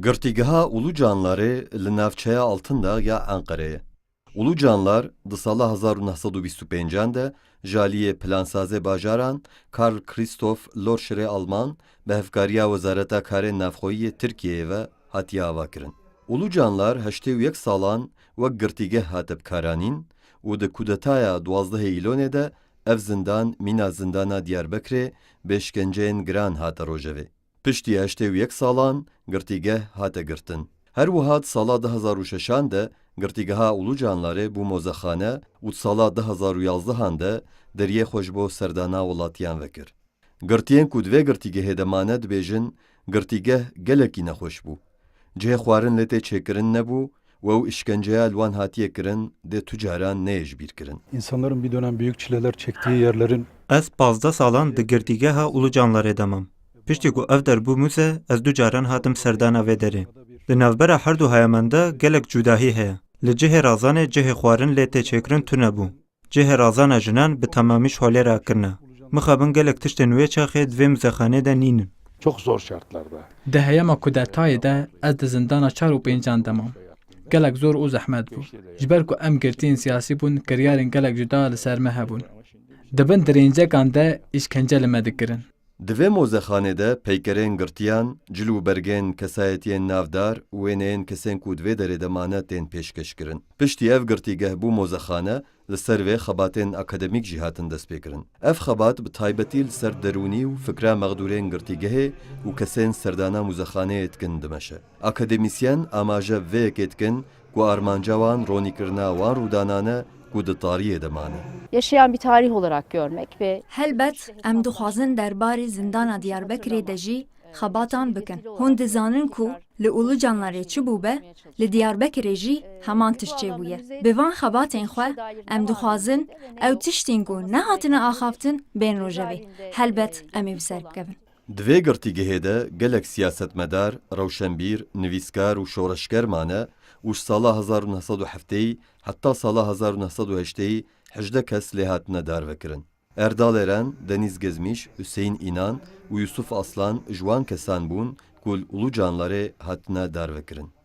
Girtîgeha Ulucanlarê li navçeya Altındağ ya Enqereyê. Ulucanlar di sala 1925 de ji aliyê plansazê bajaran Karl Christoph Lorscherê Alman bi hevkariya Wezareta Karên Navxweyî yê Tirkiyeyê ve hatiye avakirin. Ulucanlar 81 salan wek girtîgeh hat bikaranîn û di kudetaya 12 îlonê de ev zindan mîna zindana Diyarbekirê bê şkenceyên giran hate rojevê. Piştî 81 salan girtîgeh hate girtin. Her wiha di sala 2006 de girtîgeha Ulucanlarê bû mozexane û di sala 2011 de deriyê xwe ji bo serdana welatiyan vekir. Girtiyên ku di vê girtîgehê de mane dibêjin girtîgeh gelekî nexweş bû. Cihê xwarin lê tê çêkirin nebû ve ew işkenceya li wan hatiye kirin dê tu caran neyê ji bîr kirin. İnsanların bir dönem büyük çileler çektiği yerlerin Ez 15 salan di girtîgeha Ulucanlarê demam. Piştî ku ev derbû se ez du caran hatim serdana vê derê. Li navbera her du heyeman de gelek cudahî heye. Li cihê razanê cihê xwarin lê tê çêkirin tu nebû. Cihê razana jinan bi temamî şolê re kirine. Mixabin gelek tiştên wê çaxê di vê muzexanê de nînin. çok zor şartlarda. Di heyema kudetayê de ez di zindana 4 demam. Gelek zor û zehmet bû. Ji ber ku em girtiyên siyasî bûn, kiryarên gelek cuda li ser me hebûn. Dibin dirêncekan de îşkence li me dikirin. Di vê mozexanê de peykerên girtiyan, cil û bergên kesayetiyên navdar û wêneyên kesên ku di vê derê de mane tên pêşkeş kirin. Piştî ev girtîgeh bû mozexane, li ser vê xebatên akademîk jî hatin destpêkirin. Ev xebat bi taybetî li ser derûnî û fikra mexdûrên girtîgehê û kesên serdana mozexaneyê dikin dimeşe. Akademîsyen amaje vê yekê dikin ku armanca wan ronîkirina wan rûdanane ku di tariyê de mane. Yaşayan bir tarih olarak görmek ve Helbet em dixwazin derbarê zindana Diyarbekirê de jî xebatan bikin. Hûn dizanin ku li Ulucanlarê çi bû be, li Diyarbekirê jî heman tişt çêbûye. Bi van xebatên xwe em dixwazin ew tiştên ku nehatine axaftin bên rojevê. Helbet em ê bi ser bikevin. Di vê girtîgehê de gelek siyasetmedar, rewşenbîr, nivîskar û şoreşger mane û ji sala 1907 heta sala 1908 18 kes lê hatine darvekirin. Erdal Eren, Deniz Gezmiş, Hüseyin İnan û Yusuf Aslan ji wan kesan bûn ku li Ulucanlarê hatine darvekirin.